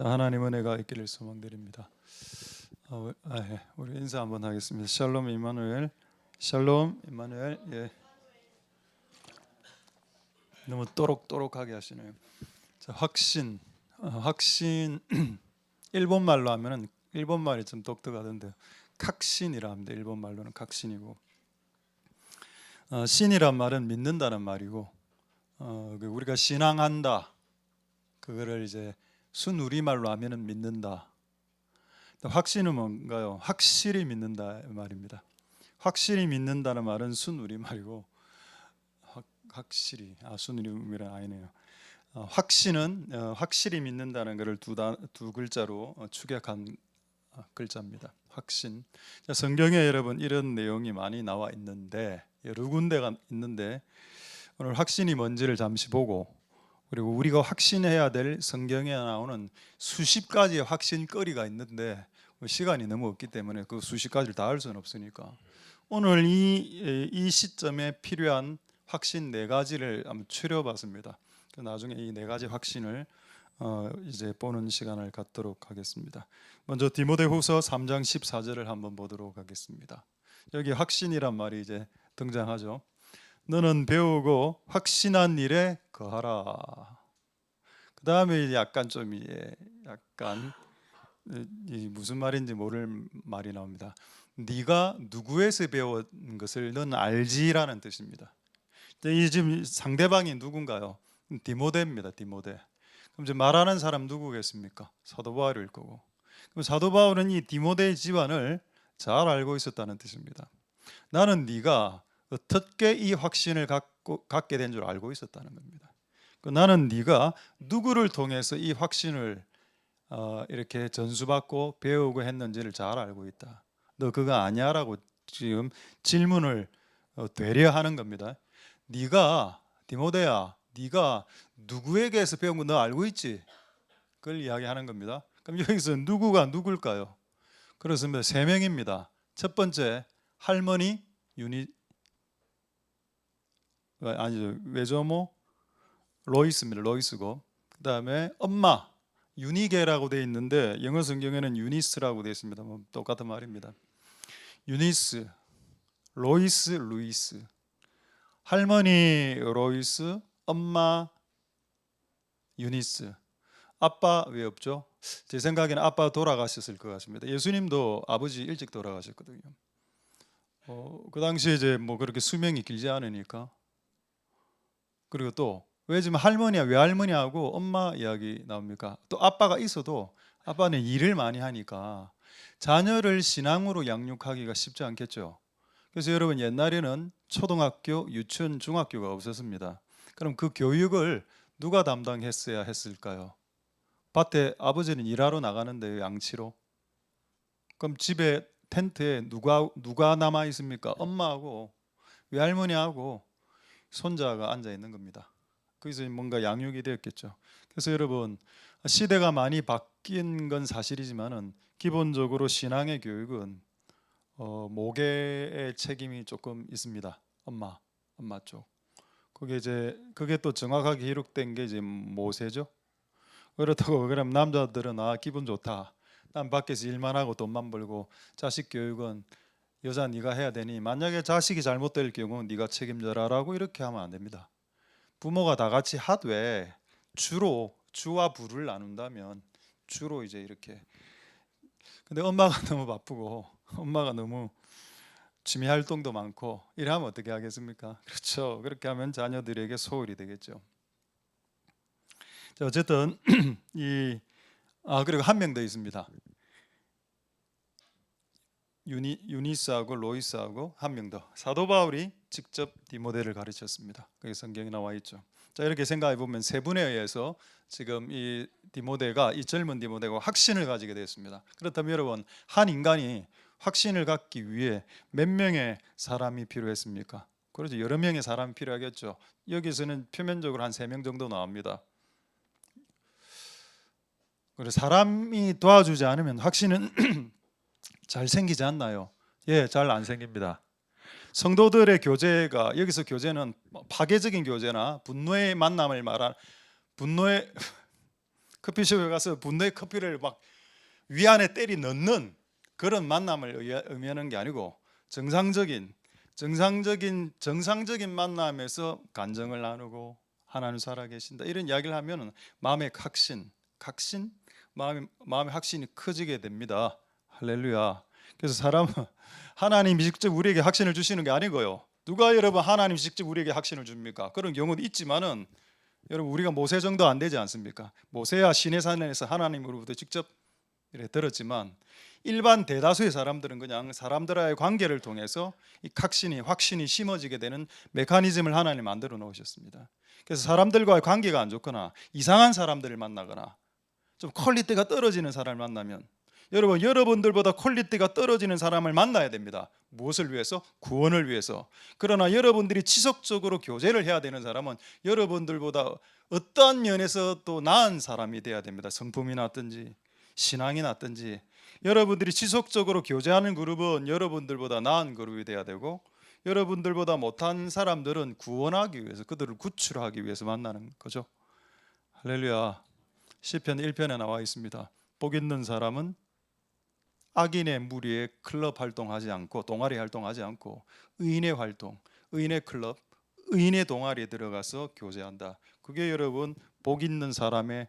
하나님 은혜가 있기를 소망드립니다. 우리 인사 한번 하겠습니다. 샬롬 임마누엘, 샬롬 임마누엘. 예, 너무 또록또록하게 하시네요. 자, 확신 일본 말로 하면은 일본 말이 좀 독특하던데요. 각신이라 합니다. 일본 말로는 각신이고, 신이란 말은 믿는다는 말이고, 우리가 신앙한다. 그거를 이제 순우리 말로 하면은 믿는다. 확신은 뭔가요? 확실히 믿는다 말입니다. 확실히 믿는다는 말은 순우리말이고 확실히 순우리말은 아니네요. 확신은 확실히 믿는다는 것을 두 글자로 축약한 글자입니다. 확신. 자, 성경에 여러분 이런 내용이 많이 나와 있는데 여러 군데가 있는데 오늘 확신이 뭔지를 잠시 보고 그리고 우리가 확신해야 될 성경에 나오는 수십 가지의 확신거리가 있는데 시간이 너무 없기 때문에 그 수십 가지를 다 할 수는 없으니까 오늘 이 시점에 필요한 확신 네 가지를 한번 추려봤습니다. 나중에 이 네 가지 확신을 이제 보는 시간을 갖도록 하겠습니다. 먼저 디모데후서 3장 14절을 한번 보도록 하겠습니다. 여기 확신이란 말이 이제 등장하죠. 너는 배우고 확신한 일에 거하라. 그 다음에 약간 무슨 말인지 모를 말이 나옵니다. 네가 누구에서 배운 것을 넌 알지라는 뜻입니다. 이 지금 상대방이 누군가요? 디모데입니다. 디모데. 그럼 이제 말하는 사람 누구겠습니까? 사도 바울일 거고. 그럼 사도 바울은 이 디모데의 집안을 잘 알고 있었다는 뜻입니다. 나는 네가 어떻게 이 확신을 갖게 된 줄 알고 있었다는 겁니다. 나는 네가 누구를 통해서 이 확신을 이렇게 전수받고 배우고 했는지를 잘 알고 있다. 너 그거 아니야라고 지금 질문을 되려하는 겁니다. 네가 디모데야, 네가 누구에게서 배운 거 너 알고 있지? 그걸 이야기하는 겁니다. 그럼 여기서 누구가 누굴까요? 그렇습니다. 세 명입니다. 첫 번째 할머니 외조모 로이스입니다. 로이스고 그 다음에 엄마 유니게라고 되어 있는데 영어 성경에는 유니스라고 되어 있습니다. 뭐 똑같은 말입니다. 유니스, 로이스, 루이스. 할머니 로이스, 엄마 유니스. 아빠 왜 없죠? 제 생각에는 아빠 돌아가셨을 것 같습니다. 예수님도 아버지 일찍 돌아가셨거든요. 그 당시에 이제 뭐 그렇게 수명이 길지 않으니까. 그리고 또 왜 지금 할머니야 외할머니하고 엄마 이야기 나옵니까? 또 아빠가 있어도 아빠는 일을 많이 하니까 자녀를 신앙으로 양육하기가 쉽지 않겠죠. 그래서 여러분 옛날에는 초등학교, 유치원, 중학교가 없었습니다. 그럼 그 교육을 누가 담당했어야 했을까요? 밭에 아버지는 일하러 나가는데 양치로. 그럼 집에 텐트에 누가 남아 있습니까? 엄마하고 외할머니하고 손자가 앉아 있는 겁니다. 거기서 뭔가 양육이 되었겠죠. 그래서 여러분 시대가 많이 바뀐 건 사실이지만은 기본적으로 신앙의 교육은 모계의 책임이 조금 있습니다. 엄마 쪽. 그게 또 정확하게 기록된 게 이제 모세죠. 그렇다고 그럼 남자들은 기분 좋다. 난 밖에서 일만 하고 돈만 벌고 자식 교육은 여자 네가 해야 되니 만약에 자식이 잘못될 경우 네가 책임져라라고 이렇게 하면 안 됩니다. 부모가 다 같이 하되 주로 주와 부를 나눈다면 주로 이제 이렇게. 근데 엄마가 너무 바쁘고 엄마가 너무 취미 활동도 많고 이러면 어떻게 하겠습니까? 그렇죠. 그렇게 하면 자녀들에게 소홀이 되겠죠. 자, 어쨌든 그리고 한 명 더 있습니다. 유니스하고 로이스하고 한 명 더. 사도 바울이 직접 디모데를 가르쳤습니다. 그게 성경에 나와 있죠. 자, 이렇게 생각해 보면 세 분에 의해서 지금 이 젊은 디모데가 확신을 가지게 되었습니다. 그렇다면 여러분 한 인간이 확신을 갖기 위해 몇 명의 사람이 필요했습니까? 그렇죠. 여러 명의 사람이 필요하겠죠. 여기서는 표면적으로 한 3명 정도 나옵니다. 그래서 사람이 도와주지 않으면 확신은 잘 생기지 않나요? 예, 잘 안 생깁니다. 성도들의 교제가 여기서 교제는 파괴적인 교제나 분노의 만남을 말한 분노의 커피숍에 가서 분노의 커피를 막 위안에 때리 넣는 그런 만남을 의미하는 게 아니고 정상적인 만남에서 간정을 나누고 하나님 살아계신다 이런 이야기를 하면은 마음의 각신, 마음의 확신이 커지게 됩니다. 할렐루야. 그래서 사람은 하나님이 직접 우리에게 확신을 주시는 게 아니고요. 누가 여러분 하나님이 직접 우리에게 확신을 줍니까? 그런 경우도 있지만은 여러분 우리가 모세 정도 안 되지 않습니까? 모세야 시내산에서 하나님으로부터 직접 이렇게 들었지만 일반 대다수의 사람들은 그냥 사람들과의 관계를 통해서 이 확신이 심어지게 되는 메커니즘을 하나님 만들어 놓으셨습니다. 그래서 사람들과의 관계가 안 좋거나 이상한 사람들을 만나거나 좀 퀄리티가 떨어지는 사람을 만나면 여러분들보다 퀄리티가 떨어지는 사람을 만나야 됩니다. 무엇을 위해서? 구원을 위해서. 그러나 여러분들이 지속적으로 교제를 해야 되는 사람은 여러분들보다 어떠한 면에서 또 나은 사람이 돼야 됩니다. 성품이 낫든지 신앙이 낫든지 여러분들이 지속적으로 교제하는 그룹은 여러분들보다 나은 그룹이 돼야 되고 여러분들보다 못한 사람들은 구원하기 위해서 그들을 구출하기 위해서 만나는 거죠. 할렐루야. 시편 1편에 나와 있습니다. 복 있는 사람은 악인의 무리에 클럽 활동하지 않고 동아리 활동하지 않고 의인의 활동, 의인의 클럽, 의인의 동아리에 들어가서 교제한다. 그게 여러분 복 있는 사람의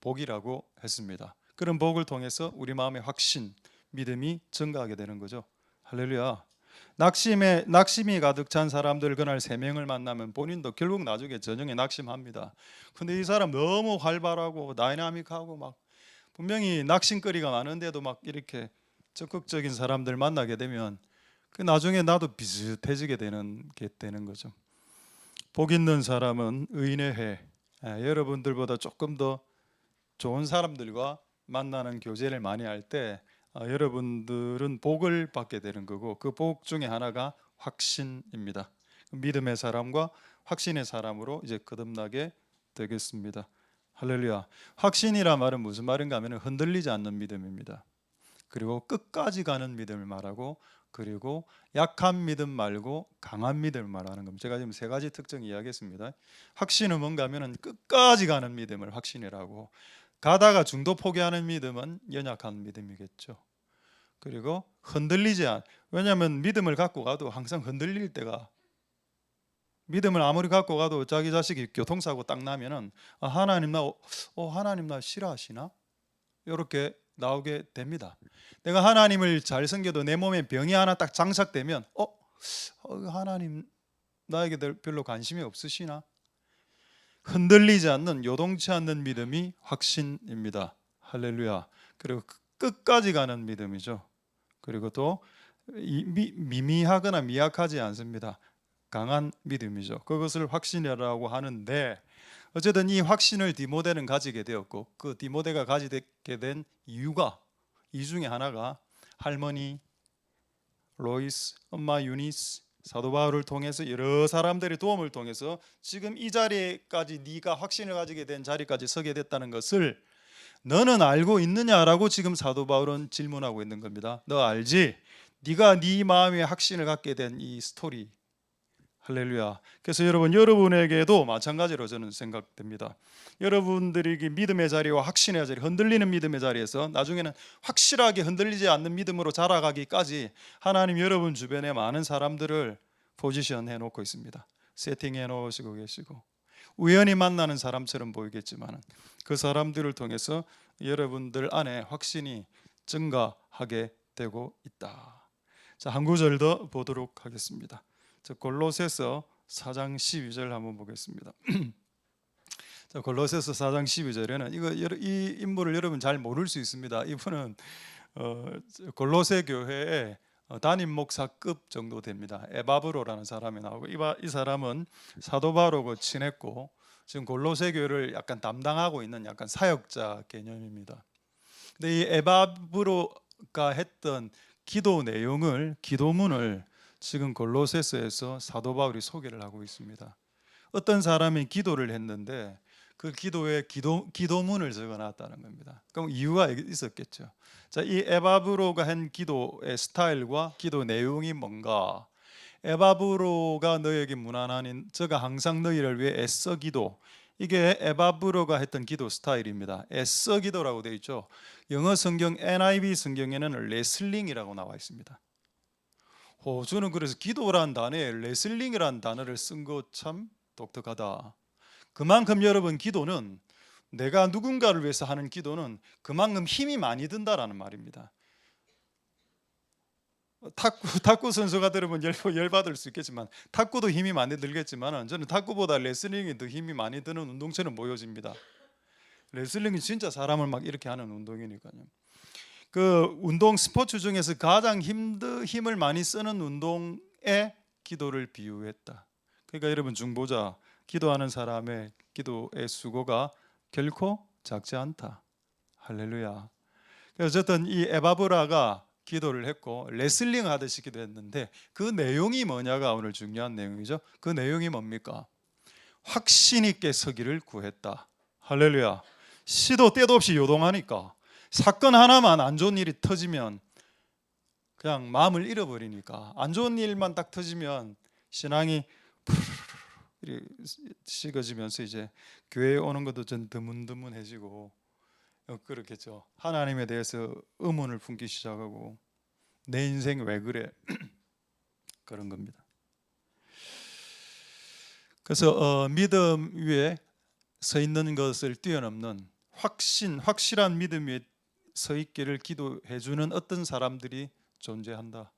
복이라고 했습니다. 그런 복을 통해서 우리 마음의 확신, 믿음이 증가하게 되는 거죠. 할렐루야. 낙심이 가득 찬 사람들 그날 3명을 만나면 본인도 결국 나중에 저녁에 낙심합니다. 근데 이 사람 너무 활발하고 다이나믹하고 막 분명히 낙심거리가 많은데도 막 이렇게 적극적인 사람들 만나게 되면 그 나중에 나도 비슷해지게 되는 거죠. 복 있는 사람은 의인의 해. 여러분들보다 조금 더 좋은 사람들과 만나는 교제를 많이 할 때 여러분들은 복을 받게 되는 거고 그 복 중에 하나가 확신입니다. 믿음의 사람과 확신의 사람으로 이제 거듭나게 되겠습니다. 할렐루야. 확신이란 말은 무슨 말인가 하면 흔들리지 않는 믿음입니다. 그리고 끝까지 가는 믿음을 말하고 그리고 약한 믿음 말고 강한 믿음을 말하는 겁니다. 제가 지금 3가지 특징 이야기했습니다. 확신은 뭔가 하면 끝까지 가는 믿음을 확신이라고 가다가 중도 포기하는 믿음은 연약한 믿음이겠죠. 그리고 왜냐하면 믿음을 갖고 가도 항상 흔들릴 때가 믿음을 아무리 갖고 가도 자기 자식이 교통사고 딱 나면은 하나님 나 싫어하시나? 이렇게 나오게 됩니다. 내가 하나님을 잘 섬겨도 내 몸에 병이 하나 딱 장착되면 하나님 나에게 별로 관심이 없으시나? 흔들리지 않는 요동치 않는 믿음이 확신입니다. 할렐루야. 그리고 끝까지 가는 믿음이죠. 그리고 또 미미하거나 미약하지 않습니다. 강한 믿음이죠. 그것을 확신이라고 하는데 어쨌든 이 확신을 디모데는 가지게 되었고 그 디모데가 가지게 된 이유가 이 중에 하나가 할머니 로이스, 엄마 유니스, 사도 바울을 통해서 여러 사람들의 도움을 통해서 지금 이 자리까지 네가 확신을 가지게 된 자리까지 서게 됐다는 것을 너는 알고 있느냐라고 지금 사도 바울은 질문하고 있는 겁니다. 너 알지? 네가 네 마음에 확신을 갖게 된 이 스토리. 할렐루야. 그래서 여러분에게도 마찬가지로 저는 생각됩니다. 여러분들이 믿음의 자리와 확신의 자리, 흔들리는 믿음의 자리에서 나중에는 확실하게 흔들리지 않는 믿음으로 자라가기까지 하나님 여러분 주변에 많은 사람들을 포지션해 놓고 있습니다. 세팅해 놓으시고 계시고 우연히 만나는 사람처럼 보이겠지만 그 사람들을 통해서 여러분들 안에 확신이 증가하게 되고 있다. 자, 한 구절 더 보도록 하겠습니다. 골로새서 4장 12절 한번 보겠습니다. 자, 골로새서 4장 12절에는 이 인물을 여러분 잘 모를 수 있습니다. 이분은 골로새 교회의 담임 목사급 정도 됩니다. 에바브로라는 사람이 나오고 이 사람은 사도 바울하고 친했고 지금 골로새 교회를 약간 담당하고 있는 약간 사역자 개념입니다. 근데 이 에바브로가 했던 기도문을 지금 골로새서에서 사도 바울이 소개를 하고 있습니다. 어떤 사람이 기도를 했는데 그 기도에 기도문을 적어놨다는 겁니다. 그럼 이유가 있었겠죠. 자, 이 에바브로가 한 기도의 스타일과 기도 내용이 뭔가? 에바브로가 너에게 무난하니 저가 항상 너희를 위해 애써 기도. 이게 에바브로가 했던 기도 스타일입니다. 애써 기도라고 되어 있죠. 영어 성경 NIV 성경에는 레슬링이라고 나와 있습니다. 저는 그래서 기도란 단어에 레슬링이라는 단어를 쓴 거 참 독특하다. 그만큼 여러분 기도는, 내가 누군가를 위해서 하는 기도는 그만큼 힘이 많이 든다라는 말입니다. 탁구 선수가 들으면 열받을 수 있겠지만 탁구도 힘이 많이 들겠지만 저는 탁구보다 레슬링이 더 힘이 많이 드는 운동처럼 보여집니다. 레슬링이 진짜 사람을 막 이렇게 하는 운동이니까요. 그 운동 스포츠 중에서 가장 힘을 많이 쓰는 운동에 기도를 비유했다. 그러니까 여러분 중보자, 기도하는 사람의 기도의 수고가 결코 작지 않다. 할렐루야. 그래서 어쨌든 이 에바브라가 기도를 했고 레슬링 하듯이 기도했는데 그 내용이 뭐냐가 오늘 중요한 내용이죠. 그 내용이 뭡니까? 확신 있게 서기를 구했다. 할렐루야. 시도 때도 없이 요동하니까, 사건 하나만 안 좋은 일이 터지면 그냥 마음을 잃어버리니까, 안 좋은 일만 딱 터지면 신앙이 식어지면서 이제 교회에 오는 것도 좀 드문드문해지고 그렇겠죠. 하나님에 대해서 의문을 품기 시작하고 내 인생 왜 그래? 그런 겁니다. 그래서 믿음 위에 서 있는 것을 뛰어넘는 확실한 믿음 위에 서 있기를 기도해 주는 어떤 사람들이 존재한다.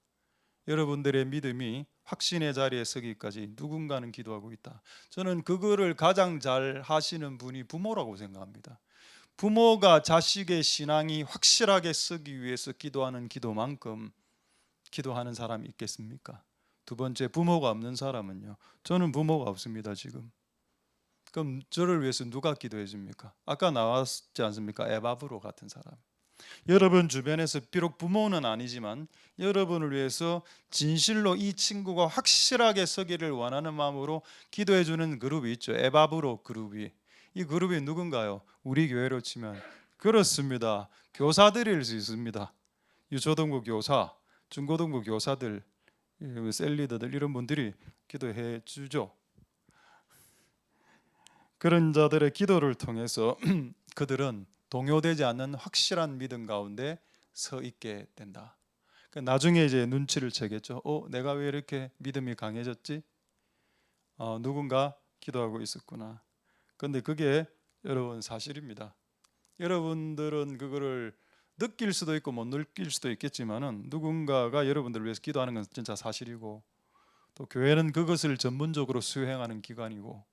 여러분들의 믿음이 확신의 자리에 서기까지 누군가는 기도하고 있다. 저는 그거를 가장 잘 하시는 분이 부모라고 생각합니다. 부모가 자식의 신앙이 확실하게 서기 위해서 기도하는 기도만큼 기도하는 사람이 있겠습니까? 두 번째, 부모가 없는 사람은요. 저는 부모가 없습니다 지금. 그럼 저를 위해서 누가 기도해 줍니까? 아까 나왔지 않습니까? 에바브로 같은 사람. 여러분 주변에서 비록 부모는 아니지만 여러분을 위해서 진실로 이 친구가 확실하게 서기를 원하는 마음으로 기도해 주는 그룹이 있죠. 에바브로 그룹이. 이 그룹이 누군가요? 우리 교회로 치면 그렇습니다. 교사들일 수 있습니다. 유초등부 교사, 중고등부 교사들, 셀리더들 이런 분들이 기도해 주죠. 그런 자들의 기도를 통해서 그들은 동요되지 않는 확실한 믿음 가운데 서 있게 된다. 나중에 이제 눈치를 채겠죠. 내가 왜 이렇게 믿음이 강해졌지? 누군가 기도하고 있었구나. 그런데 그게 여러분 사실입니다. 여러분들은 그거를 느낄 수도 있고 못 느낄 수도 있겠지만은 누군가가 여러분들을 위해서 기도하는 건 진짜 사실이고, 또 교회는 그것을 전문적으로 수행하는 기관이고,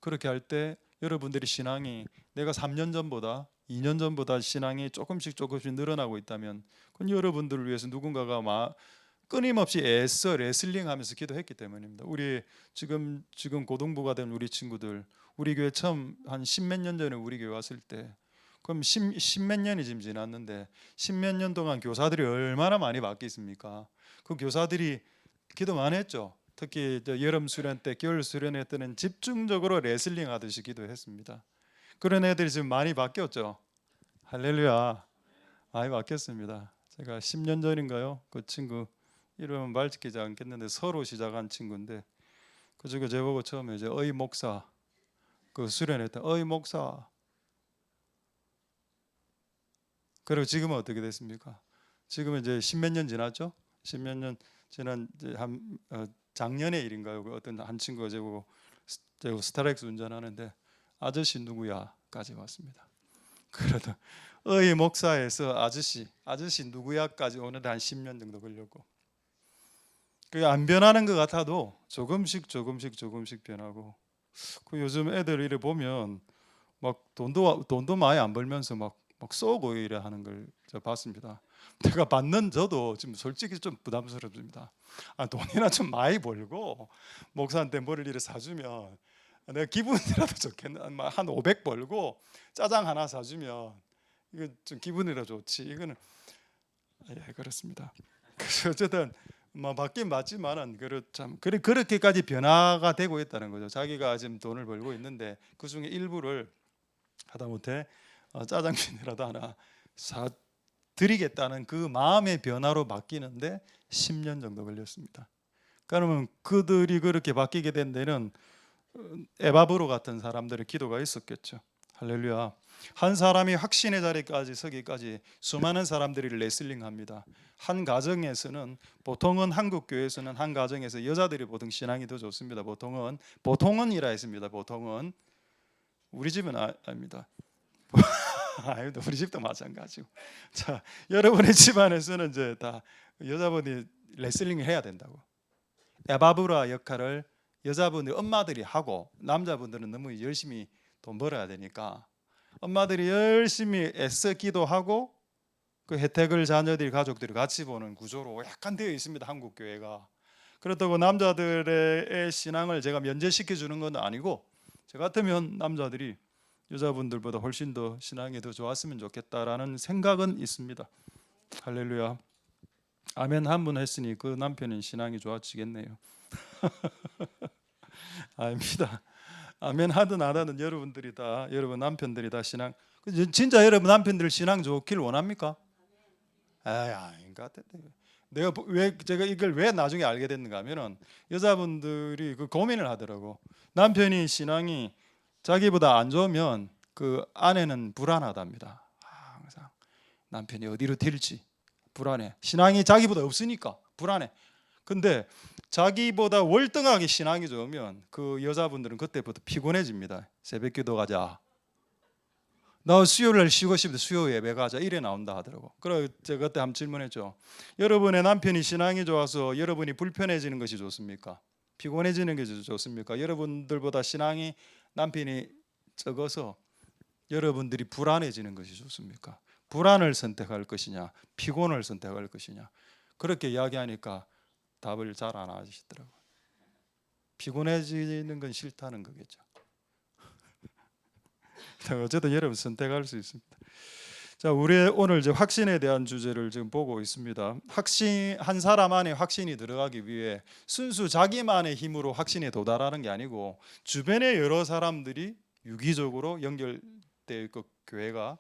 그렇게 할 때 여러분들이 신앙이 내가 3년 전보다 2년 전보다 신앙이 조금씩 늘어나고 있다면 그건 여러분들을 위해서 누군가가 끊임없이 애써 레슬링하면서 기도했기 때문입니다. 우리 지금 고등부가 된 우리 친구들, 우리 교회 처음 한 십몇 년 전에 우리 교회 왔을 때, 그럼 십몇 년이 지금 지났는데 십몇 년 동안 교사들이 얼마나 많이 바뀌었습니까? 그 교사들이 기도 많이 했죠. 특히 여름 수련 때, 겨울 수련회 때는 집중적으로 레슬링 하듯이 기도했습니다. 그런 애들이 지금 많이 바뀌었죠. 할렐루야. 많이 바뀌었습니다. 제가 10년 전인가요? 그 친구 이름은 밝히지 않겠는데 서로 시작한 친구인데, 그 친구 저보고 처음에 이제 어이 목사, 그 수련회 때 어이 목사. 그리고 지금은 어떻게 됐습니까? 지금은 이제 십몇 년 지났죠. 십몇 년 지난 이제 작년의 일인가요? 그 어떤 한 친구가 저보고 스타렉스 운전하는데 아저씨 누구야까지 왔습니다. 그러다 어이 목사에서 아저씨 누구야까지 오는데 한 10년 정도 걸렸고, 그게 안 변하는 것 같아도 조금씩 변하고, 그 요즘 애들 이래 보면 막 돈도 많이 안 벌면서 막 쏘고 이래 하는 걸 제가 봤습니다. 제가 받는 저도 지금 솔직히 좀 부담스럽습니다. 돈이나 좀 많이 벌고 목사한테 뭐를 이래 사주면 내가 기분이라도 좋겠네. 한 500 벌고 짜장 하나 사주면 이거 좀 기분이라 좋지. 이거는 그렇습니다. 그래서 어쨌든 맞긴 맞지만은 그렇게까지 변화가 되고 있다는 거죠. 자기가 지금 돈을 벌고 있는데 그 중에 일부를 하다못해 짜장면이라도 하나 사 드리겠다는 그 마음의 변화로 바뀌는데 10년 정도 걸렸습니다. 그러면 그들이 그렇게 바뀌게 된 데는 에바브로 같은 사람들의 기도가 있었겠죠. 할렐루야. 한 사람이 확신의 자리까지 서기까지 수많은 사람들이 레슬링합니다. 한 가정에서는, 보통은 한국 교회에서는 한 가정에서 여자들이 보통 신앙이 더 좋습니다. 보통은이라 했습니다. 보통은. 우리 집은 아닙니다. 우리 집도 마찬가지고. 자, 여러분의 집안에서는 이제 다 여자분이 레슬링을 해야 된다고. 에바브라 역할을 여자분들 엄마들이 하고, 남자분들은 너무 열심히 돈 벌어야 되니까 엄마들이 열심히 애써 기도하고 그 혜택을 자녀들이, 가족들이 같이 보는 구조로 약간 되어 있습니다. 한국 교회가. 그렇다고 남자들의 신앙을 제가 면제시켜 주는 건 아니고, 저 같으면 남자들이 여자분들보다 훨씬 더 신앙이 더 좋았으면 좋겠다라는 생각은 있습니다. 할렐루야. 아멘 한 분 했으니 그 남편은 신앙이 좋아지겠네요. 아닙니다. 아멘 하든 안 하든 여러분 남편들이 다 신앙, 진짜 여러분 남편들 신앙 좋길 원합니까? 아닌 것 같은데. 제가 이걸 왜 나중에 알게 됐는가 하면은, 여자분들이 그 고민을 하더라고. 남편이 신앙이 자기보다 안 좋으면 그 아내는 불안하답니다. 항상 남편이 어디로 튈지 불안해. 신앙이 자기보다 없으니까 불안해. 근데 자기보다 월등하게 신앙이 좋으면 그 여자분들은 그때부터 피곤해집니다. 새벽기도 가자. 나 수요일날 쉬고 싶은데 수요 예배 가자. 이래 나온다 하더라고. 그래 제가 그때 한번 질문했죠. 여러분의 남편이 신앙이 좋아서 여러분이 불편해지는 것이 좋습니까? 피곤해지는 것이 좋습니까? 여러분들보다 신앙이 남편이 적어서 여러분들이 불안해지는 것이 좋습니까? 불안을 선택할 것이냐, 피곤을 선택할 것이냐. 그렇게 이야기하니까 답을 잘 안 하시더라고요. 피곤해지는 건 싫다는 거겠죠. 어쨌든 여러분 선택할 수 있습니다. 자, 우리 오늘 이제 확신에 대한 주제를 지금 보고 있습니다. 한 사람 안에 확신이 들어가기 위해 순수 자기만의 힘으로 확신에 도달하는 게 아니고, 주변의 여러 사람들이 유기적으로 연결되어 있고 교회가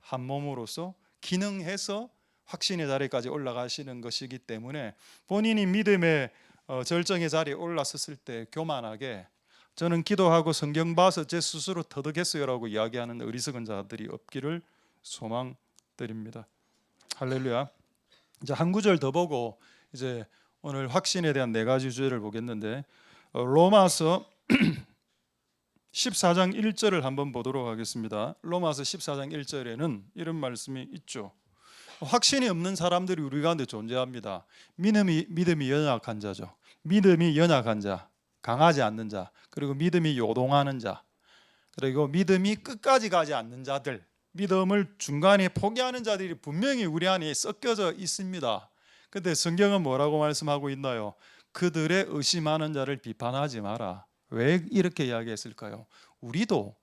한 몸으로서 기능해서 확신의 자리까지 올라가시는 것이기 때문에, 본인이 믿음의 절정의 자리에 올라섰을 때 교만하게 저는 기도하고 성경 봐서 제 스스로 터득했어요라고 이야기하는 어리석은 자들이 없기를 소망드립니다. 할렐루야. 이제 한 구절 더 보고 이제 오늘 확신에 대한 네 가지 주제를 보겠는데, 로마서 14장 1절을 한번 보도록 하겠습니다. 로마서 14장 1절에는 이런 말씀이 있죠. 확신이 없는 사람들이 우리 가운데 존재합니다. 믿음이 연약한 자죠. 믿음이 연약한 자, 강하지 않는 자, 그리고 믿음이 요동하는 자, 그리고 믿음이 끝까지 가지 않는 자들, 믿음을 중간에 포기하는 자들이 분명히 우리 안에 섞여져 있습니다. 근데 성경은 뭐라고 말씀하고 있나요? 그들의 의심하는 자를 비판하지 마라. 왜 이렇게 이야기했을까요? 우리도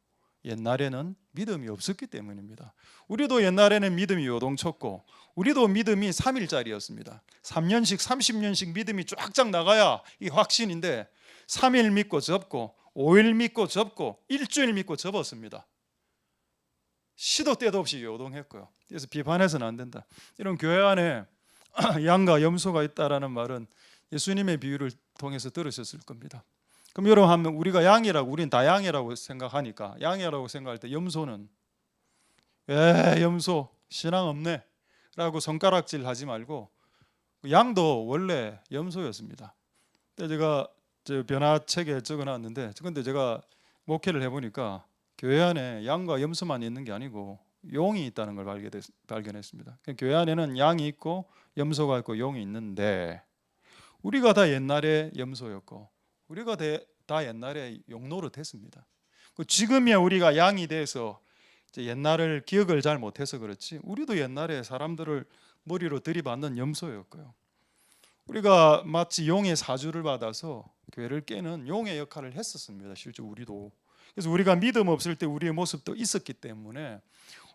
옛날에는 믿음이 없었기 때문입니다. 우리도 옛날에는 믿음이 요동쳤고, 우리도 믿음이 3일짜리였습니다. 3년씩 30년씩 믿음이 쫙쫙 나가야 이 확신인데, 3일 믿고 접고 5일 믿고 접고 일주일 믿고 접었습니다. 시도 때도 없이 요동했고요. 그래서 비판해서는 안 된다. 이런 교회 안에 양과 염소가 있다라는 말은 예수님의 비유를 통해서 들으셨을 겁니다. 그럼 여러분 하면 우리가 양이라고, 우린 다 양이라고 생각하니까, 양이라고 생각할 때 염소는 염소 신앙 없네 라고 손가락질 하지 말고, 양도 원래 염소였습니다. 제가 저 변화책에 적어놨는데, 근데 제가 목회를 해보니까 교회 안에 양과 염소만 있는 게 아니고 용이 있다는 걸 발견했습니다. 교회 안에는 양이 있고 염소가 있고 용이 있는데, 우리가 다 옛날에 염소였고 우리가 다 옛날에 용 노릇했습니다. 지금이야 우리가 양이 돼서 옛날을 기억을 잘 못해서 그렇지, 우리도 옛날에 사람들을 머리로 들이받는 염소였고요. 우리가 마치 용의 사주를 받아서 교회를 깨는 용의 역할을 했었습니다. 실제 우리도. 그래서 우리가 믿음 없을 때 우리의 모습도 있었기 때문에,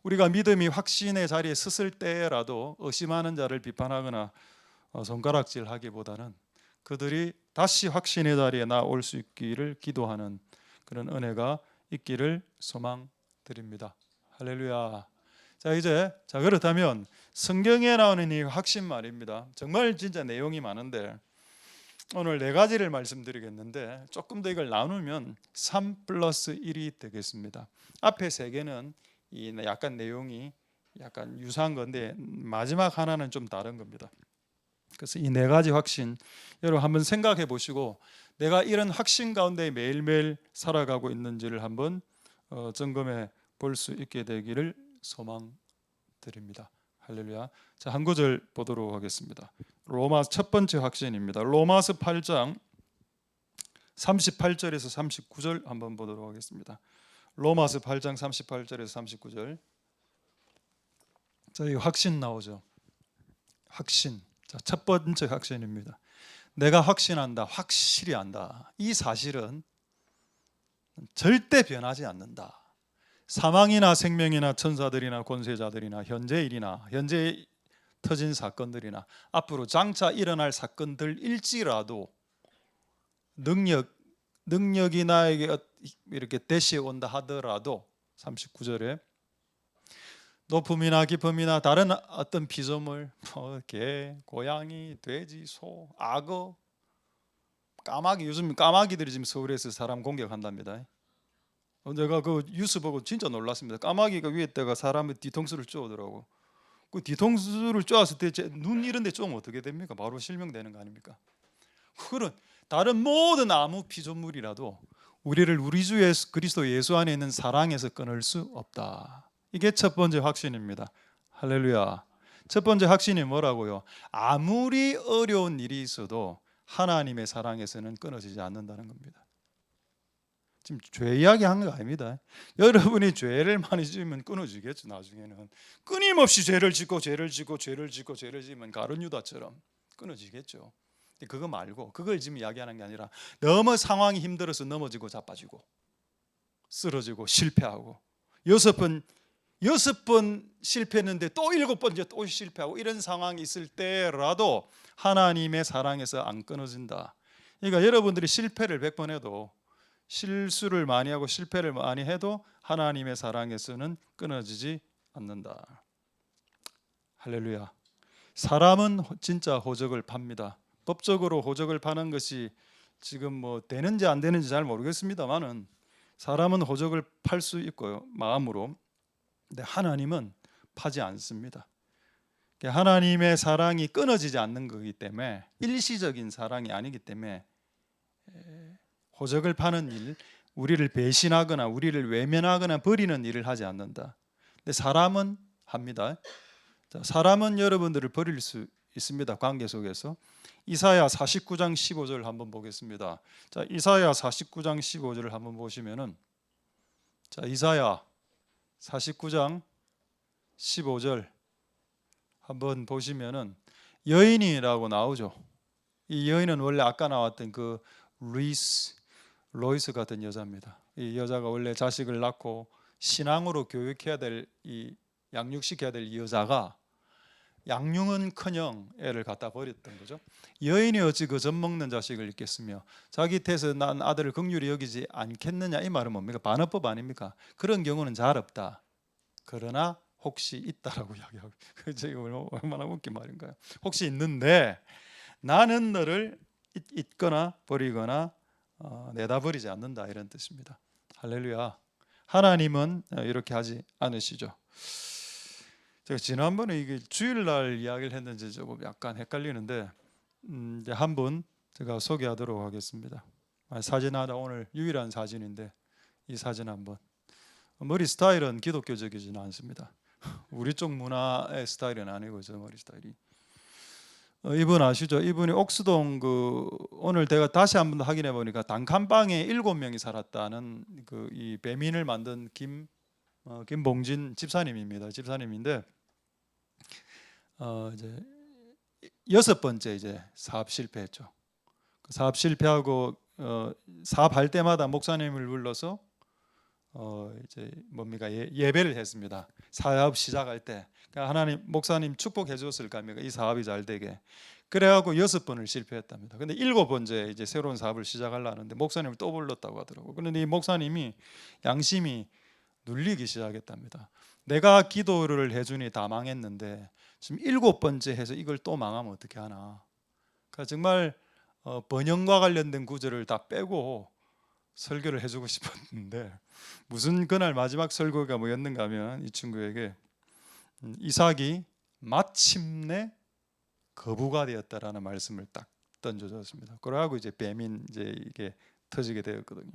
우리가 믿음이 확신의 자리에 섰을 때라도 의심하는 자를 비판하거나 손가락질하기보다는 그들이 다시 확신의 자리에 나올 수 있기를 기도하는 그런 은혜가 있기를 소망드립니다. 할렐루야. 자 그렇다면 성경에 나오는 이 확신 말입니다. 정말 진짜 내용이 많은데, 오늘 네 가지를 말씀드리겠는데 조금 더 이걸 나누면 3 플러스 1이 되겠습니다. 앞에 세 개는 이 약간 내용이 약간 유사한 건데 마지막 하나는 좀 다른 겁니다. 그래서 이 네 가지 확신 여러분 한번 생각해 보시고 내가 이런 확신 가운데 매일매일 살아가고 있는지를 한번 점검해 볼 수 있게 되기를 소망드립니다. 할렐루야. 자, 한 구절 보도록 하겠습니다. 로마 첫 번째 확신입니다. 로마서 8장 38절에서 39절 한번 보도록 하겠습니다. 로마서 8장 38절에서 39절. 자, 이 확신 나오죠. 확신. 자, 첫 번째 확신입니다. 내가 확신한다, 확실히 안다. 이 사실은 절대 변하지 않는다. 사망이나 생명이나 천사들이나 권세자들이나 현재 일이나 현재 터진 사건들이나 앞으로 장차 일어날 사건들일지라도 능력이 나에게 이렇게 대시해 온다 하더라도 39절에 높음이나 깊음이나 다른 어떤 피조물, 개, 고양이, 돼지, 소, 악어, 까마귀, 요즘 까마귀들이 지금 서울에서 사람 공격한답니다. 내가 그 뉴스 보고 진짜 놀랐습니다. 까마귀가 위에다가 사람의 뒤통수를 쪼더라고. 그 뒤통수를 쪼았을 때 눈 이런 데 쪼면 어떻게 됩니까? 바로 실명되는 거 아닙니까? 그런 다른 모든 아무 피조물이라도 우리를 우리 주 예수 그리스도 예수 안에 있는 사랑에서 끊을 수 없다. 이게 첫 번째 확신입니다. 할렐루야. 첫 번째 확신이 뭐라고요? 아무리 어려운 일이 있어도 하나님의 사랑에서는 끊어지지 않는다는 겁니다. 지금 죄 이야기하는 거 아닙니다. 여러분이 죄를 많이 지으면 끊어지겠죠. 나중에는 끊임없이 죄를 짓고 죄를 짓고 죄를 짓고 죄를 지으면 가룟 유다처럼 끊어지겠죠. 그거 말고 그걸 지금 이야기하는 게 아니라 너무 상황이 힘들어서 넘어지고 자빠지고 쓰러지고 실패하고 여섯 번 실패했는데 또 7번째 또 실패하고 이런 상황이 있을 때라도 하나님의 사랑에서 안 끊어진다. 그러니까 여러분들이 실패를 100번 해도 실수를 많이 하고 실패를 많이 해도 하나님의 사랑에서는 끊어지지 않는다. 할렐루야. 사람은 진짜 호적을 팝니다. 법적으로 호적을 파는 것이 지금 뭐 되는지 안 되는지 잘 모르겠습니다만은 사람은 호적을 팔 수 있고요, 마음으로. 근데 하나님은 파지 않습니다. 하나님의 사랑이 끊어지지 않는 거기 때문에 일시적인 사랑이 아니기 때문에 호적을 파는 일, 우리를 배신하거나 우리를 외면하거나 버리는 일을 하지 않는다. 근데 사람은 합니다. 자, 사람은 여러분들을 버릴 수 있습니다. 관계 속에서. 이사야 49장 15절 한번 보겠습니다. 자, 이사야 49장 15절을 한번 보시면은, 자, 이사야 49장 15절 한번 보시면은 여인이라고 나오죠. 이 여인은 원래 아까 나왔던 그 로이스 같은 여자입니다. 이 여자가 원래 자식을 낳고 신앙으로 교육해야 될, 이 양육시켜야 될 이 여자가 양육은커녕 애를 갖다 버렸던 거죠. 여인이 어찌 그 젖 먹는 자식을 잊겠으며 자기 태에서 난 아들을 긍휼히 여기지 않겠느냐, 이 말은 뭡니까? 반어법 아닙니까? 그런 경우는 잘 없다. 그러나 혹시 있다라고 이야기하고, 그게 얼마나 웃긴 말인가요? 혹시 있는데 나는 너를 잊거나 버리거나 내다 버리지 않는다, 이런 뜻입니다. 할렐루야. 하나님은 이렇게 하지 않으시죠. 제가 지난번에 이게 주일날 이야기를 했는지 조금 약간 헷갈리는데 이제 한 분 제가 소개하도록 하겠습니다. 사진 하나, 오늘 유일한 사진인데 이 사진 한번. 머리 스타일은 기독교적이지는 않습니다. 우리 쪽 문화의 스타일은 아니고 저 머리 스타일이. 이분 아시죠? 이분이 옥수동 오늘 내가 다시 한번 확인해 보니까 단칸방에 7명이 살았다는 이 배민을 만든 김봉진 집사님입니다. 집사님인데 이제 6번째 이제 사업 실패했죠. 사업 실패하고 사업할 때마다 목사님을 불러서 이제 뭡니까, 예배를 했습니다. 사업 시작할 때 그러니까 하나님 목사님 축복해 주었을 겁니까, 이 사업이 잘 되게. 그래갖고 6번을 실패했답니다. 근데 7번째 이제 새로운 사업을 시작하려는데 목사님을 또 불렀다고 하더라고요. 그런데 이 목사님이 양심이 눌리기 시작했답니다. 내가 기도를 해주니 다 망했는데 지금 7번째 해서 이걸 또 망하면 어떻게 하나. 그러니까 정말 번영과 관련된 구절을 다 빼고 설교를 해주고 싶었는데 무슨 그날 마지막 설교가 뭐였는가 하면 이 친구에게 이삭이 마침내 거부가 되었다라는 말씀을 딱 던져줬습니다. 그러고 이제 뱀인 이제 이게 터지게 되었거든요.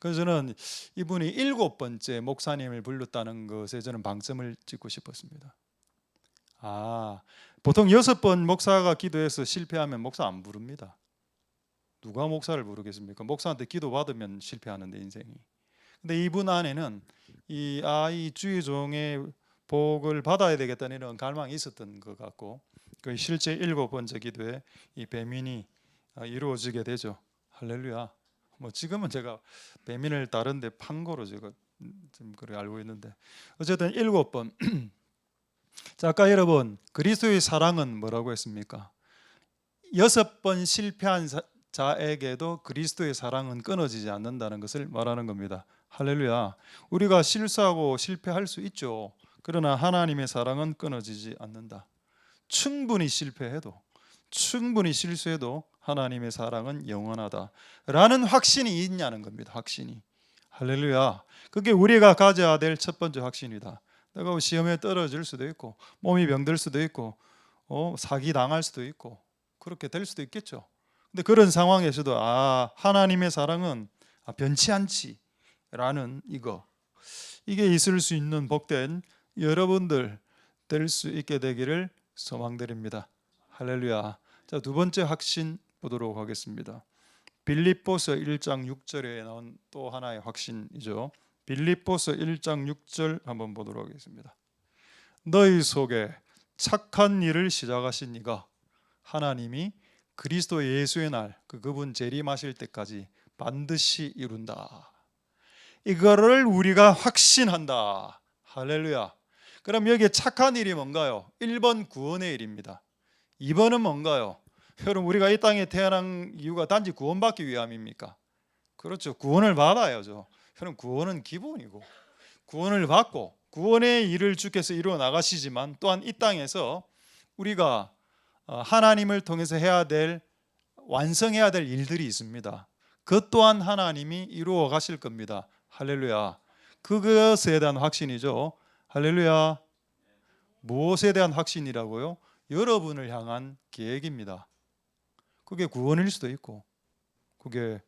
그래서 저는 이분이 7번째 목사님을 불렀다는 것에 저는 방점을 찍고 싶었습니다. 보통 6번 목사가 기도해서 실패하면 목사 안 부릅니다. 누가 목사를 부르겠습니까? 목사한테 기도 받으면 실패하는데 인생이. 근데 이분 안에는 이 아이 주의종의 복을 받아야 되겠다는 이런 갈망이 있었던 것 같고 그 실제 7번째 기도에 이 배민이 이루어지게 되죠. 할렐루야. 뭐 지금은 제가 배민을 다른데 판거로 제가 좀 그래 알고 있는데 어쨌든 7번. 자, 아까 여러분 그리스도의 사랑은 뭐라고 했습니까? 6번 실패한 자에게도 그리스도의 사랑은 끊어지지 않는다는 것을 말하는 겁니다. 할렐루야. 우리가 실수하고 실패할 수 있죠. 그러나 하나님의 사랑은 끊어지지 않는다. 충분히 실패해도 충분히 실수해도 하나님의 사랑은 영원하다라는 확신이 있냐는 겁니다. 확신이. 할렐루야. 그게 우리가 가져야 될 첫 번째 확신이다. 내가 시험에 떨어질 수도 있고 몸이 병들 수도 있고 사기 당할 수도 있고 그렇게 될 수도 있겠죠. 근데 그런 상황에서도 하나님의 사랑은 변치 않지라는 이게 있을 수 있는 복된 여러분들 될 수 있게 되기를 소망드립니다. 할렐루야. 자, 두 번째 확신 보도록 하겠습니다. 빌립보서 1장 6절에 나온 또 하나의 확신이죠. 빌립보서 1장 6절 한번 보도록 하겠습니다. 너희 속에 착한 일을 시작하신 이가 하나님이 그리스도 예수의 날 그분 재림하실 때까지 반드시 이룬다. 이거를 우리가 확신한다. 할렐루야. 그럼 여기에 착한 일이 뭔가요? 1번 구원의 일입니다. 2번은 뭔가요? 여러분 우리가 이 땅에 태어난 이유가 단지 구원받기 위함입니까? 그렇죠. 구원을 받아야죠. 여러분 구원은 기본이고 구원을 받고 구원의 일을 주께서 이루어 나가시지만 또한 이 땅에서 우리가 하나님을 통해서 완성해야 될 일들이 있습니다. 그것 또한 하나님이 이루어 가실 겁니다. 할렐루야. 그것에 대한 확신이죠. 할렐루야. 무엇에 대한 확신이라고요? 여러분을 향한 계획입니다. 그게 구원일 수도 있고 그게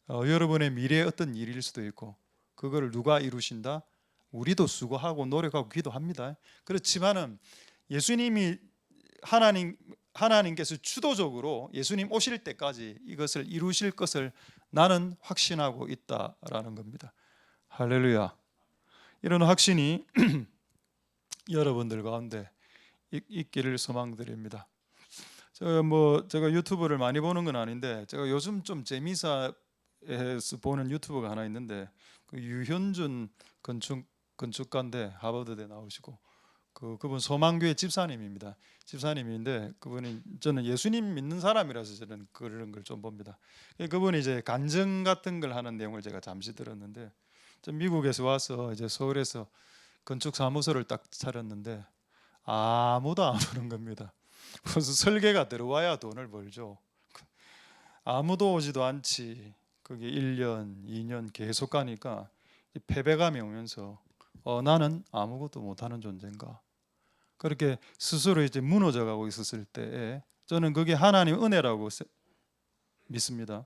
여러분의 미래의 어떤 일일 수도 있고 그거를 누가 이루신다? 우리도 수고하고 노력하고 기도합니다. 그렇지만은 예수님이 하나님께서 주도적으로 예수님 오실 때까지 이것을 이루실 것을 나는 확신하고 있다라는 겁니다. 할렐루야. 이런 확신이 여러분들 가운데 있기를 소망드립니다. 제가 유튜브를 많이 보는 건 아닌데 제가 요즘 좀 재미사에서 보는 유튜브가 하나 있는데 그 유현준 건축가인데 하버드대 나오시고 그분 소망교회 집사님입니다. 집사님인데 그분이 저는 예수님 믿는 사람이라서 저는 그런 걸 좀 봅니다. 그분이 이제 간증 같은 걸 하는 내용을 제가 잠시 들었는데 미국에서 와서 이제 서울에서 건축 사무소를 딱 차렸는데 아무도 안 오는 겁니다. 무슨 설계가 들어와야 돈을 벌죠. 아무도 오지도 않지. 그게 1년, 2년 계속 가니까 패배감이 오면서 나는 아무것도 못하는 존재인가. 그렇게 스스로 이제 무너져가고 있었을 때에 저는 그게 하나님 은혜라고 믿습니다.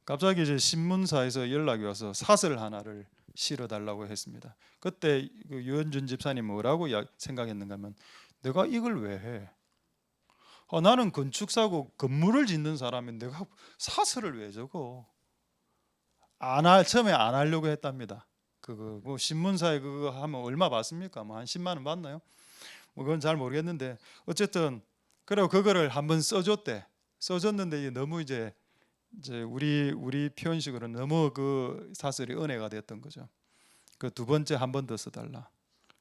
갑자기 이제 신문사에서 연락이 와서 사설 하나를 실어달라고 했습니다. 그때 그 유현준 집사님 뭐라고 생각했는가 하면 내가 이걸 왜 해? 나는 건축사고 건물을 짓는 사람인데 내가 사설을 왜 적어? 처음에 안 하려고 했답니다. 뭐 신문사에 그거 하면 얼마 받습니까? 뭐 한 10만 원 받나요? 뭐 그건 잘 모르겠는데 어쨌든 그리고 그거를 한번 써줬대. 써줬는데 너무 이제 우리 표현식으로 너무 그 사설이 은혜가 됐던 거죠. 그 두 번째 한 번 더 써달라.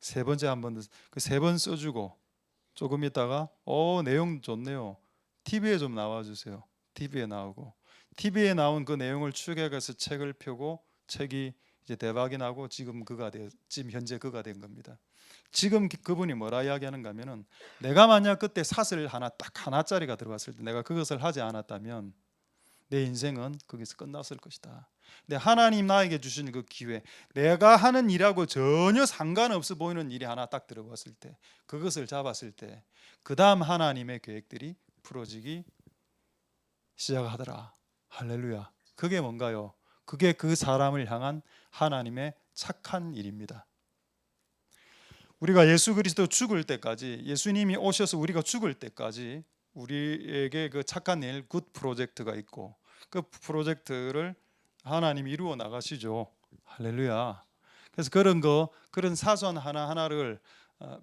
세 번째 한 번 더. 그 세 번 써주고 조금 있다가 내용 좋네요. TV에 좀 나와주세요. TV에 나오고 TV에 나온 그 내용을 추격해서 책을 펴고 책이 이제 대박이 나고 지금 현재 그가 된 겁니다. 지금 그분이 뭐라 이야기하는가 하면은 내가 만약 그때 삿을 하나 딱 하나짜리가 들어갔을 때 내가 그것을 하지 않았다면 내 인생은 거기서 끝났을 것이다. 근데 하나님 나에게 주신 그 기회, 내가 하는 일하고 전혀 상관없어 보이는 일이 하나 딱 들어왔을 때, 그것을 잡았을 때, 그 다음 하나님의 계획들이 풀어지기 시작하더라. 할렐루야. 그게 뭔가요? 그게 그 사람을 향한 하나님의 착한 일입니다. 우리가 예수 그리스도 죽을 때까지, 예수님이 오셔서 우리가 죽을 때까지 우리에게 그 착한 일, 굿 프로젝트가 있고, 그 프로젝트를 하나님이 이루어 나가시죠. 할렐루야. 그래서 그런 사소한 하나하나를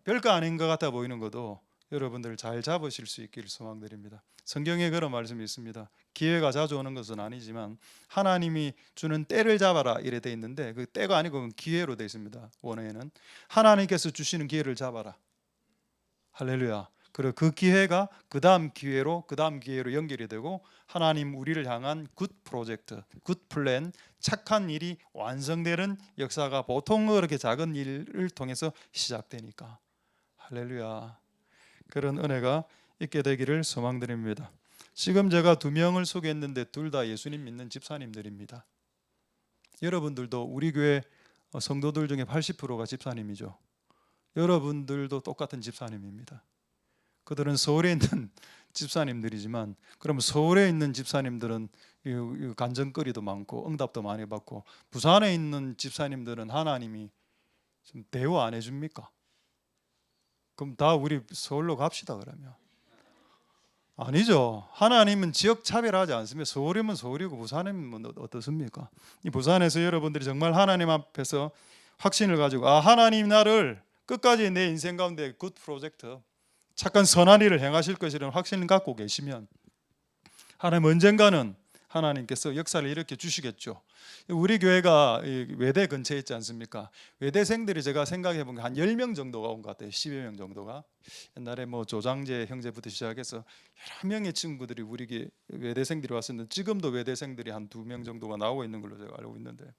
별거 아닌 것 같아 보이는 것도 여러분들 잘 잡으실 수 있기를 소망드립니다. 성경에 그런 말씀이 있습니다. 기회가 자주 오는 것은 아니지만 하나님이 주는 때를 잡아라 이래 돼 있는데, 그 때가 아니고 기회로 돼 있습니다. 원어에는 하나님께서 주시는 기회를 잡아라. 할렐루야. 그리고 그 기회가 그 다음 기회로 연결이 되고 하나님 우리를 향한 굿 프로젝트, 굿 플랜, 착한 일이 완성되는 역사가 보통 그렇게 작은 일을 통해서 시작되니까. 할렐루야. 그런 은혜가 있게 되기를 소망드립니다. 지금 제가 2명을 소개했는데 둘 다 예수님 믿는 집사님들입니다. 여러분들도 우리 교회 성도들 중에 80%가 집사님이죠. 여러분들도 똑같은 집사님입니다. 그들은 서울에 있는 집사님들이지만, 그럼 서울에 있는 집사님들은 간증거리도 많고 응답도 많이 받고, 부산에 있는 집사님들은 하나님이 좀 대우 안 해줍니까? 그럼 다 우리 서울로 갑시다. 그러면 아니죠. 하나님은 지역 차별하지 않습니다. 서울이면 서울이고 부산이면 어떻습니까? 이 부산에서 여러분들이 정말 하나님 앞에서 확신을 가지고, 하나님 나를 끝까지 내 인생 가운데 굿 프로젝트, 착한 선한 일을 행하실 것이라는 확신을 갖고 계시면 하나님 언젠가는 하나님께서 역사를 일으켜 주시겠죠. 우리 교회가 외대 근처에 있지 않습니까? 외대생들이 제가 생각해 보면 한 10명 정도가 온 것 같아요. 10여 명 정도가. 옛날에 뭐 조장재 형제부터 시작해서 여러 명의 친구들이 우리 외대생들이 왔었는데, 지금도 외대생들이 한 2명 정도가 나오고 있는 걸로 제가 알고 있는데,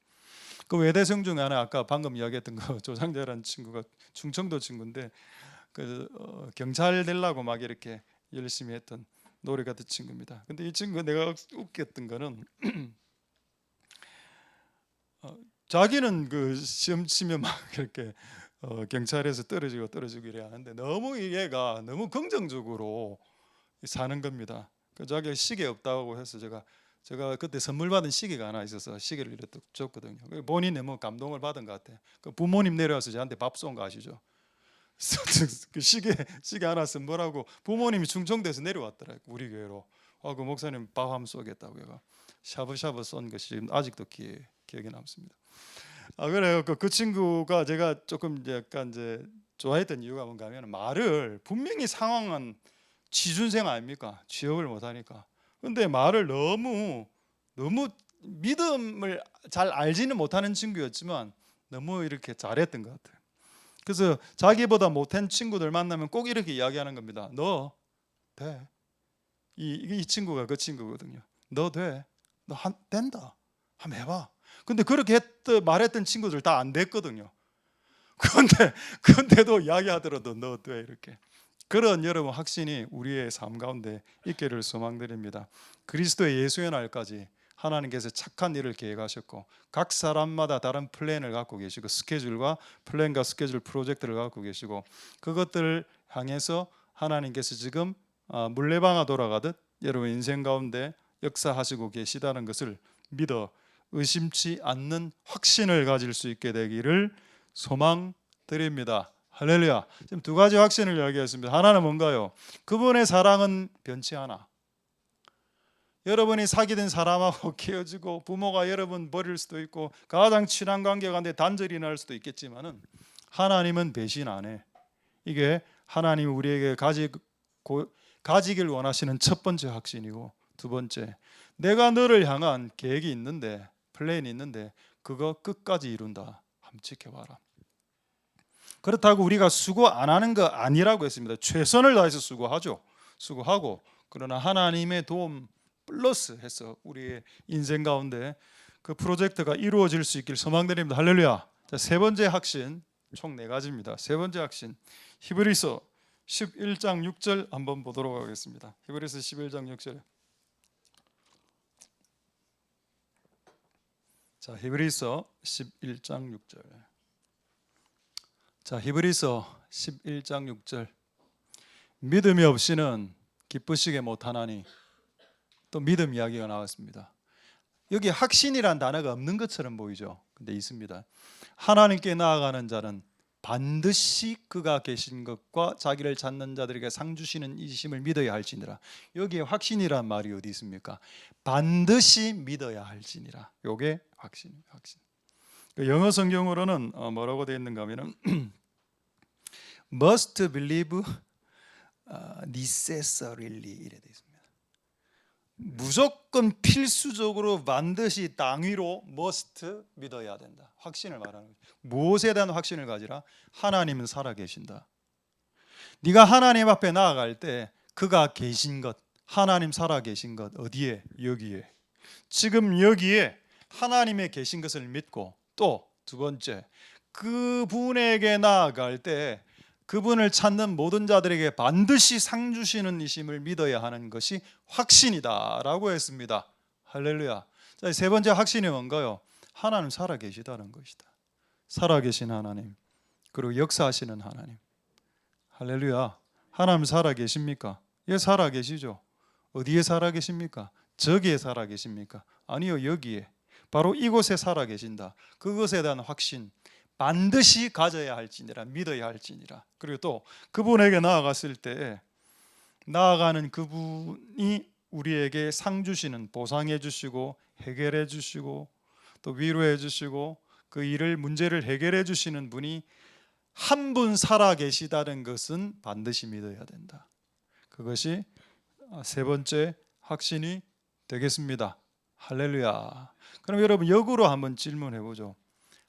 그 외대생 중에 하나 아까 방금 이야기했던 거 조장재라는 친구가 충청도 친구인데, 경찰 되려고 막 이렇게 열심히 했던 노래 같은 친구입니다. 근데 이 친구가 내가 웃겼던 거는 자기는 그 시험 치면 막 이렇게 경찰에서 떨어지고 이래 하는데, 너무 얘가 너무 긍정적으로 사는 겁니다. 자기가 시계 없다고 해서 제가 그때 선물 받은 시계가 하나 있어서 시계를 이렇게 줬거든요. 본인이 너무 감동을 받은 것 같아. 그 부모님 내려와서 저한테 밥 쏜 거 아시죠? 그 시계 하나 선물하고 부모님이 충청도에서 내려왔더라고요. 우리 교회로. 그 목사님 밥 한번 쏘겠다고 해가 샤브샤브 쏜 것이 아직도 기억에 남습니다. 그래요. 그 친구가 제가 조금 약간 이제 좋아했던 이유가 뭔가 하면, 말을 분명히 상황은 취준생 아닙니까? 취업을 못하니까. 근데 말을 너무 믿음을 잘 알지는 못하는 친구였지만 너무 이렇게 잘했던 것 같아요. 그래서 자기보다 못한 친구들 만나면 꼭 이렇게 이야기하는 겁니다. 너 돼. 이 친구가 그 친구거든요. 너 돼. 너 된다. 한번 해봐. 근데 그렇게 말했던 친구들 다 안 됐거든요. 근데도 이야기하더라도 너 돼. 이렇게. 그런 여러분 확신이 우리의 삶 가운데 있기를 소망드립니다. 그리스도의 예수의 날까지 하나님께서 착한 일을 계획하셨고, 각 사람마다 다른 플랜을 갖고 계시고, 스케줄과 플랜과 스케줄 프로젝트를 갖고 계시고, 그것들을 향해서 하나님께서 지금 물레방아 돌아가듯 여러분 인생 가운데 역사하시고 계시다는 것을 믿어 의심치 않는 확신을 가질 수 있게 되기를 소망드립니다. 할렐루야. 지금 2가지 확신을 이야기했습니다. 하나는 뭔가요? 그분의 사랑은 변치 않아. 여러분이 사귀던 사람하고 헤어지고, 부모가 여러분 버릴 수도 있고, 가장 친한 관계 가운데 단절이 날 수도 있겠지만은 하나님은 배신 안 해. 이게 하나님이 우리에게 가지길 원하시는 첫 번째 확신이고, 2번째, 내가 너를 향한 계획이 있는데, 플랜이 있는데 그거 끝까지 이룬다. 한번 지켜봐라. 그렇다고 우리가 수고 안 하는 거 아니라고 했습니다. 최선을 다해서 수고하고, 그러나 하나님의 도움 플러스 해서 우리의 인생 가운데 그 프로젝트가 이루어질 수 있길 소망드립니다. 할렐루야. 자, 3번째 확신, 총 4가지입니다. 세 번째 확신, 히브리서 11장 6절 한번 보도록 하겠습니다. 히브리서 11장 6절. 자, 히브리서 11장 6절. 자, 히브리서 11장 6절. 믿음이 없이는 기쁘시게 못하나니. 또 믿음 이야기가 나왔습니다. 여기 확신이란 단어가 없는 것처럼 보이죠. 근데 있습니다. 하나님께 나아가는 자는 반드시 그가 계신 것과 자기를 찾는 자들에게 상 주시는 이심을 믿어야 할지니라. 여기에 확신이란 말이 어디 있습니까? 반드시 믿어야 할지니라. 요게 확신. 영어 성경으로는 뭐라고 되어 있는가 하면은 must believe necessarily 이래 되어 있습니다. 무조건 필수적으로 반드시 당위로 must 믿어야 된다. 확신을 말하는 거죠. 무엇에 대한 확신을 가지라? 하나님은 살아계신다. 네가 하나님 앞에 나아갈 때 그가 계신 것, 하나님 살아계신 것 어디에? 여기에. 지금 여기에 하나님의 계신 것을 믿고, 또 두 번째, 그분에게 나아갈 때 그분을 찾는 모든 자들에게 반드시 상 주시는 이심을 믿어야 하는 것이 확신이다라고 했습니다. 할렐루야. 자, 세 번째 확신이 뭔가요? 하나님 살아계시다는 것이다. 살아계신 하나님, 그리고 역사하시는 하나님. 할렐루야. 하나님 살아계십니까? 예, 살아계시죠. 어디에 살아계십니까? 저기에 살아계십니까? 아니요, 여기에. 바로 이곳에 살아계신다. 그것에 대한 확신, 반드시 가져야 할지니라, 믿어야 할지니라. 그리고 또 그분에게 나아갔을 때 나아가는 그분이 우리에게 상 주시는, 보상해 주시고 해결해 주시고 또 위로해 주시고 그 일을, 문제를 해결해 주시는 분이 한 분 살아 계시다는 것은 반드시 믿어야 된다. 그것이 세 번째 확신이 되겠습니다. 할렐루야. 그럼 여러분 역으로 한번 질문해 보죠.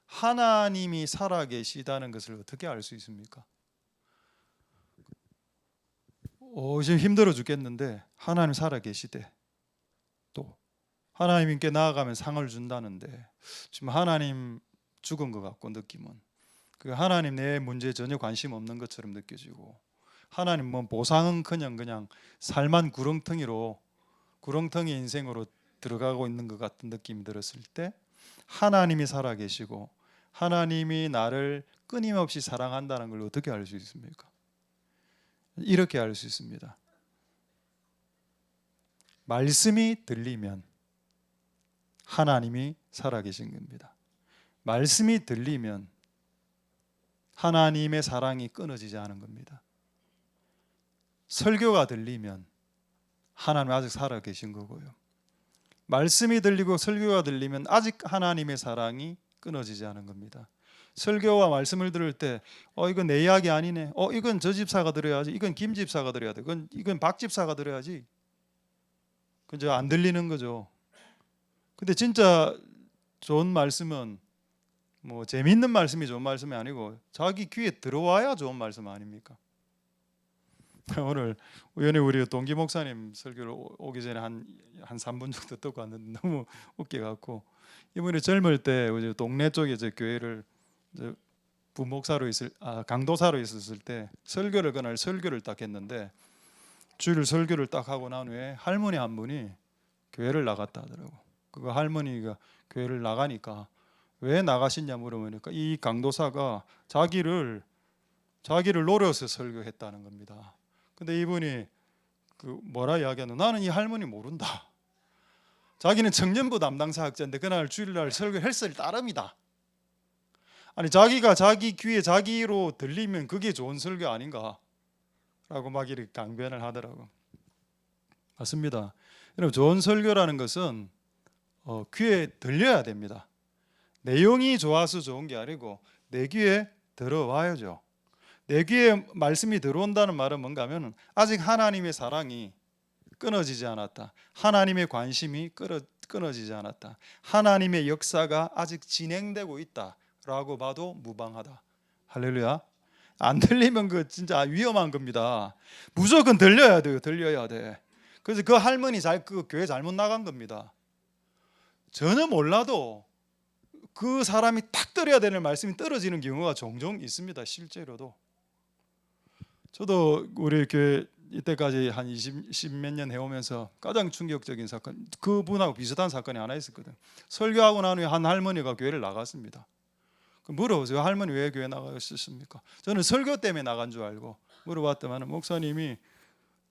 하나님이 살아계시다는 것을 어떻게 알 수 있습니까? 지금 힘들어 죽겠는데 하나님 살아계시대. 또 하나님께 나아가면 상을 준다는데 지금 하나님 죽은 것 같고, 느낌은 그 하나님 내 문제에 전혀 관심 없는 것처럼 느껴지고, 하나님 뭐 보상은 그냥 살만 구렁텅이 인생으로 들어가고 있는 것 같은 느낌이 들었을 때, 하나님이 살아계시고 하나님이 나를 끊임없이 사랑한다는 걸 어떻게 알 수 있습니까? 이렇게 알 수 있습니다. 말씀이 들리면 하나님이 살아계신 겁니다. 말씀이 들리면 하나님의 사랑이 끊어지지 않은 겁니다. 설교가 들리면 하나님 아직 살아계신 거고요. 말씀이 들리고 설교가 들리면 아직 하나님의 사랑이 끊어지지 않은 겁니다. 설교와 말씀을 들을 때 이건 내 이야기 아니네. 이건 저 집사가 들어야지. 이건 김 집사가 들어야 돼. 이건 박 집사가 들어야지. 그저 안 들리는 거죠. 근데 진짜 좋은 말씀은 뭐 재미있는 말씀이 좋은 말씀이 아니고 자기 귀에 들어와야 좋은 말씀 아닙니까? 오늘 우연히 우리 동기 목사님 설교를 오기 전에 한 3분 정도 듣고 왔는데 너무 웃겨갖고, 이분이 젊을 때 동네 쪽에 교회를 부목사로 강도사로 있었을 때 그날 설교를 딱 했는데, 주일 설교를 딱 하고 난 후에 할머니 한 분이 교회를 나갔다 하더라고. 그 할머니가 교회를 나가니까 왜 나가시냐 물어보니까 이 강도사가 자기를 노려서 설교했다는 겁니다. 근데 이분이 뭐라 이야기하노? 나는 이 할머니 모른다. 자기는 청년부 담당 사역자인데 그날 주일날 설교했을 따름이다. 아니 자기가 자기 귀에 자기로 들리면 그게 좋은 설교 아닌가? 라고 막 이렇게 강변을 하더라고. 맞습니다. 여러분, 좋은 설교라는 것은 귀에 들려야 됩니다. 내용이 좋아서 좋은 게 아니고 내 귀에 들어와야죠. 내 귀에 말씀이 들어온다는 말은 뭔가 하면 아직 하나님의 사랑이 끊어지지 않았다. 하나님의 관심이 끊어지지 않았다. 하나님의 역사가 아직 진행되고 있다라고 봐도 무방하다. 할렐루야. 안 들리면 그 진짜 위험한 겁니다. 무조건 들려야 돼요. 들려야 돼. 그래서 그 할머니 그 교회 잘못 나간 겁니다. 전혀 몰라도 그 사람이 딱 들어야 되는 말씀이 떨어지는 경우가 종종 있습니다. 실제로도. 저도 우리 교회 이때까지 한 10몇 년 해오면서 가장 충격적인 사건, 그분하고 비슷한 사건이 하나 있었거든. 설교하고 난 후에 한 할머니가 교회를 나갔습니다. 물어보세요. 할머니 왜 교회 나가셨습니까? 저는 설교 때문에 나간 줄 알고 물어봤더니 목사님이,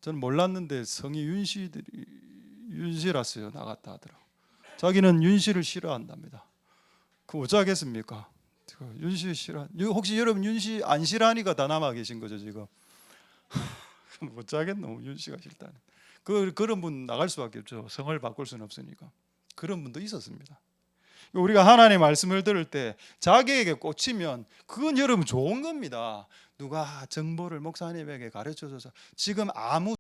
저는 몰랐는데 성이 윤씨라서요 나갔다 하더라고. 자기는 윤씨를 싫어한답니다. 그 어쩌겠습니까? 윤씨 싫어. 혹시 여러분 윤씨 안 싫어하니까 다 남아 계신 거죠 지금? 못 자겠노. 윤씨가 싫다는. 그런 분 나갈 수밖에 없죠. 성을 바꿀 수는 없으니까. 그런 분도 있었습니다. 우리가 하나님의 말씀을 들을 때 자기에게 꽂히면 그건 여러분 좋은 겁니다. 누가 정보를 목사님에게 가르쳐줘서 지금 아무